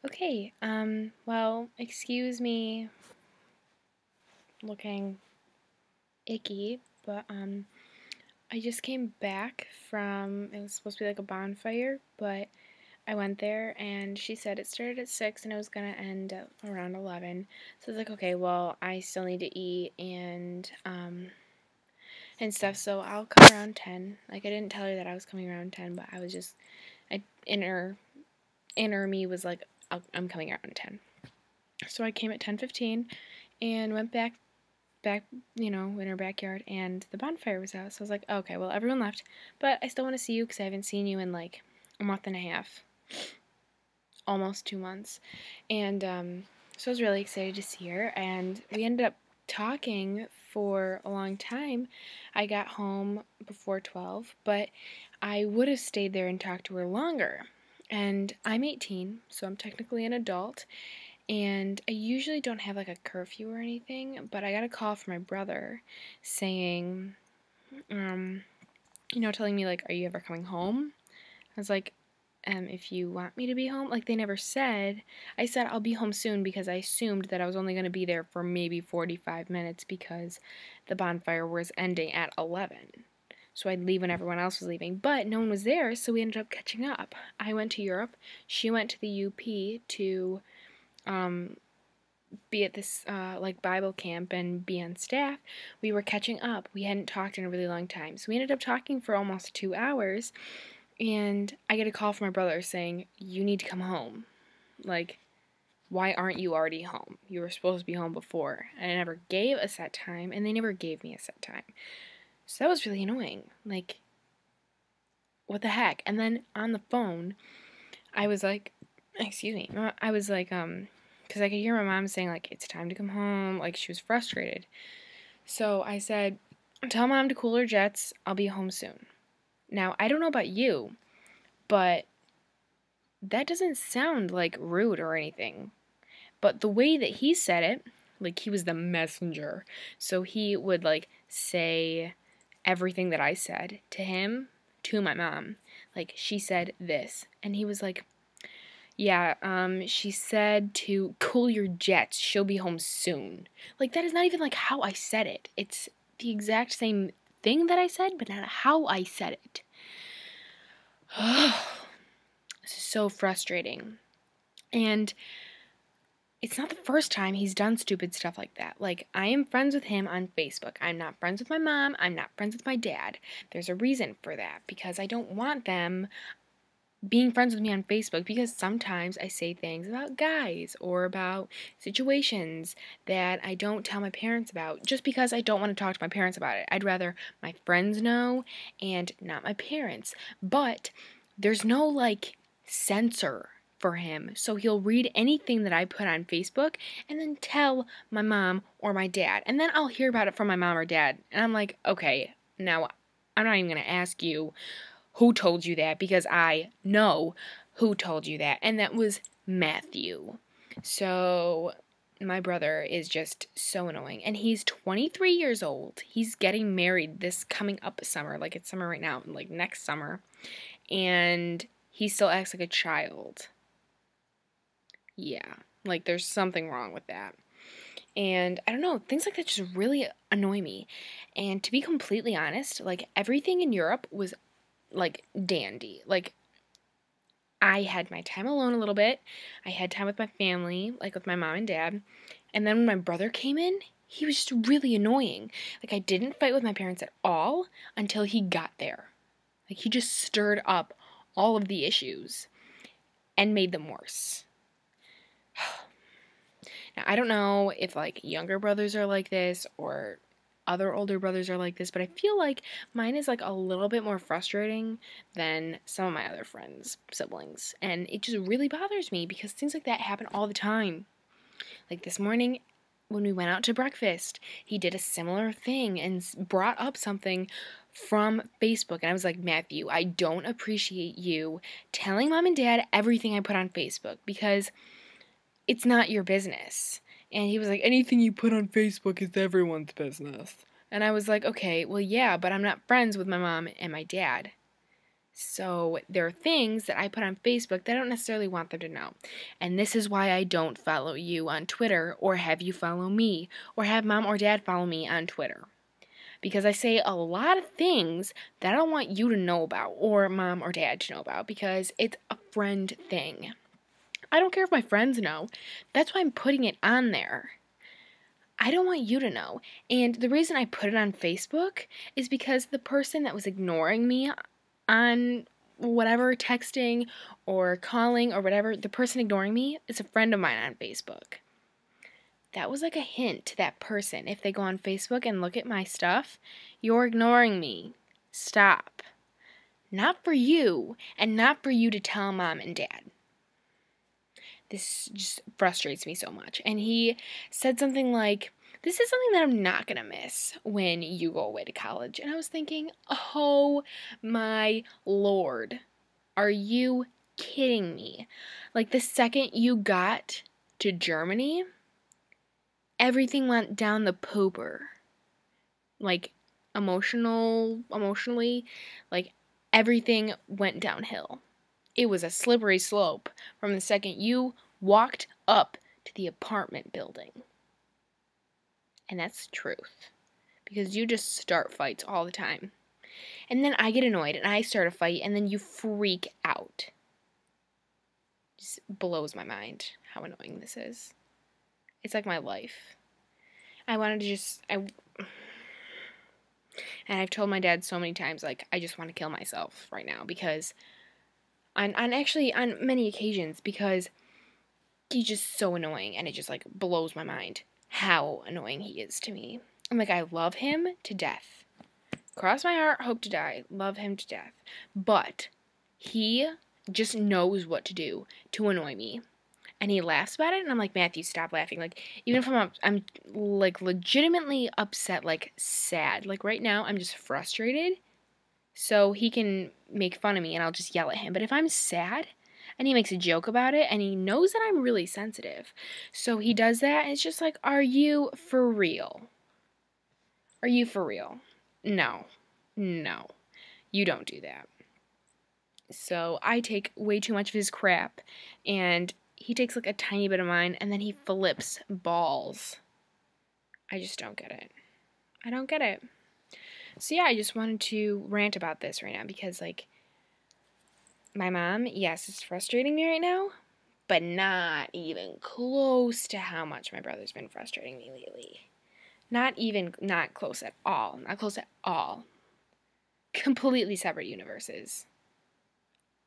Okay, well, excuse me looking icky, but, I just came back from, it was supposed to be like a bonfire, but I went there and she said it started at 6 and it was gonna end at around 11. So I was like, okay, well, I still need to eat and stuff, so I'll come around 10. Like, I didn't tell her that I was coming around 10, but I was just, inner me was like, I'm coming around 10. So I came at 10:15 and went back, in her backyard, and the bonfire was out. So I was like, okay, well, everyone left, but I still want to see you because I haven't seen you in like a month and a half, almost 2 months. And so I was really excited to see her, and we ended up talking for a long time. I got home before 12, but I would have stayed there and talked to her longer. And I'm 18, so I'm technically an adult, and I usually don't have like a curfew or anything, but I got a call from my brother saying, um, telling me like, "Are you ever coming home?" I was like, if you want me to be home, like they never said. I said I'll be home soon because I assumed that I was only going to be there for maybe 45 minutes because the bonfire was ending at 11. So I'd leave when everyone else was leaving, but no one was there, so we ended up catching up. I went to Europe, she went to the UP to um, be at this like Bible camp and be on staff. We were catching up. We hadn't talked in a really long time, so we ended up talking for almost 2 hours. And I get a call from my brother saying, "You need to come home. Like, why aren't you already home? You were supposed to be home before." And I never gave a set time, and they never gave me a set time. So that was really annoying. Like, what the heck? And then on the phone, I was like, excuse me, I was like, because I could hear my mom saying, like, it's time to come home. Like, she was frustrated. So I said, tell mom to cool her jets. I'll be home soon. Now, I don't know about you, but that doesn't sound like rude or anything. But the way that he said it, like he was the messenger. So he would like say everything that I said to him, to my mom. Like she said this. And he was like, yeah, she said to cool your jets. She'll be home soon. Like that is not even like how I said it. It's the exact same thing that I said, but not how I said it. This is so frustrating. And it's not the first time he's done stupid stuff like that. Like, I am friends with him on Facebook. I'm not friends with my mom. I'm not friends with my dad. There's a reason for that because I don't want them being friends with me on Facebook because sometimes I say things about guys or about situations that I don't tell my parents about just because I don't want to talk to my parents about it. I'd rather my friends know and not my parents. But there's no like censor for him. So he'll read anything that I put on Facebook and then tell my mom or my dad. And then I'll hear about it from my mom or dad. And I'm like, okay, now I'm not even going to ask you who told you that because I know who told you that, and that was Matthew. So my brother is just so annoying, and he's 23 years old. He's getting married this coming up summer, like it's summer right now, like next summer, and he still acts like a child. Yeah, like there's something wrong with that. And I don't know, things like that just really annoy me. And to be completely honest, like everything in Europe was like dandy. Like I had my time alone a little bit. I had time with my family, like with my mom and dad. And then when my brother came in, he was just really annoying. Like I didn't fight with my parents at all until he got there. Like he just stirred up all of the issues and made them worse. Now, I don't know if like younger brothers are like this or other older brothers are like this, but I feel like mine is like a little bit more frustrating than some of my other friends' siblings. And it just really bothers me because things like that happen all the time. Like this morning when we went out to breakfast, he did a similar thing and brought up something from Facebook. And I was like, Matthew, I don't appreciate you telling mom and dad everything I put on Facebook because it's not your business. And he was like, anything you put on Facebook is everyone's business. And I was like, okay, well, yeah, but I'm not friends with my mom and my dad. So there are things that I put on Facebook that I don't necessarily want them to know. And this is why I don't follow you on Twitter, or have you follow me, or have mom or dad follow me on Twitter. Because I say a lot of things that I don't want you to know about, or mom or dad to know about, because it's a friend thing. I don't care if my friends know. That's why I'm putting it on there. I don't want you to know. And the reason I put it on Facebook is because the person that was ignoring me on whatever, texting or calling or whatever, the person ignoring me is a friend of mine on Facebook. That was like a hint to that person. If they go on Facebook and look at my stuff, you're ignoring me. Stop. Not for you, and not for you to tell mom and dad. This just frustrates me so much. And he said something like, this is something that I'm not going to miss when you go away to college. And I was thinking, oh my Lord, are you kidding me? Like, the second you got to Germany, everything went down the pooper. Like, emotionally, like, everything went downhill. It was a slippery slope from the second you walked up to the apartment building. And that's the truth. Because you just start fights all the time. And then I get annoyed and I start a fight and then you freak out. It just blows my mind how annoying this is. It's like my life. I wanted to and I've told my dad so many times, like, I just want to kill myself right now because on many occasions, because he's just so annoying and it just, like, blows my mind how annoying he is to me. I'm like, I love him to death. Cross my heart, hope to die, love him to death. But he just knows what to do to annoy me. And he laughs about it, and I'm like, Matthew, stop laughing. Like, even if I'm like, legitimately upset, like, sad. Like, right now, I'm just frustrated. So he can make fun of me, and I'll just yell at him. But if I'm sad, and he makes a joke about it, and he knows that I'm really sensitive, so he does that, and it's just like, are you for real? Are you for real? No. No. You don't do that. So I take way too much of his crap, and he takes like a tiny bit of mine, and then he flips balls. I just don't get it. I don't get it. So yeah, I just wanted to rant about this right now because, like, my mom, yes, it's frustrating me right now, but not even close to how much my brother's been frustrating me lately. Not close at all. Not close at all. Completely separate universes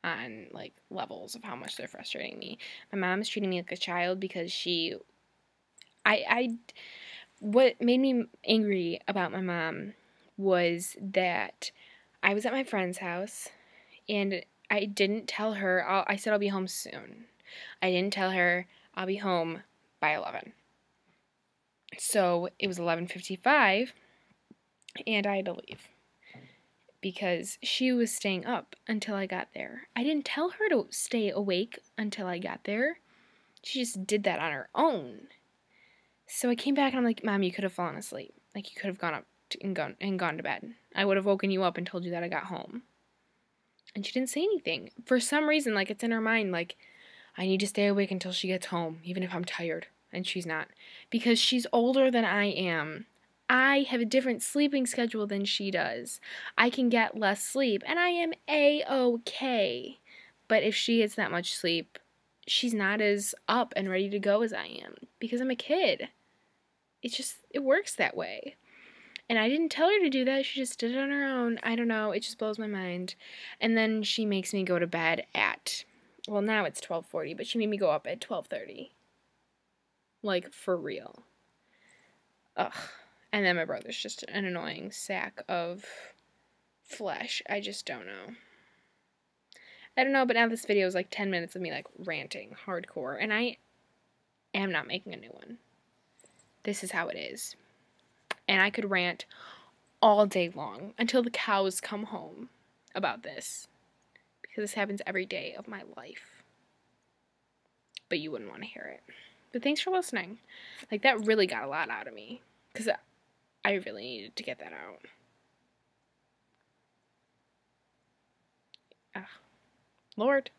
on, like, levels of how much they're frustrating me. My mom is treating me like a child because what made me angry about my mom was that I was at my friend's house and I didn't tell her, I said I'll be home soon. I didn't tell her I'll be home by 11. So it was 11:55 and I had to leave because she was staying up until I got there. I didn't tell her to stay awake until I got there. She just did that on her own. So I came back and I'm like, Mom, you could have fallen asleep. Like, you could have gone up and gone to bed. I would have woken you up and told you that I got home. And she didn't say anything. For some reason, like, it's in her mind, like, I need to stay awake until she gets home, even if I'm tired. And she's not. Because she's older than I am. I have a different sleeping schedule than she does. I can get less sleep, and I am A-okay. But if she gets that much sleep, she's not as up and ready to go as I am. Because I'm a kid. It works that way. And I didn't tell her to do that. She just did it on her own. I don't know. It just blows my mind. And then she makes me go to bed at, well, now it's 12:40, but she made me go up at 12:30. Like, for real. Ugh. And then my brother's just an annoying sack of flesh. I just don't know. I don't know, but now this video is like 10 minutes of me, like, ranting hardcore. And I am not making a new one. This is how it is. And I could rant all day long until the cows come home about this. Because this happens every day of my life. But you wouldn't want to hear it. But thanks for listening. Like, that really got a lot out of me. Because I really needed to get that out. Lord.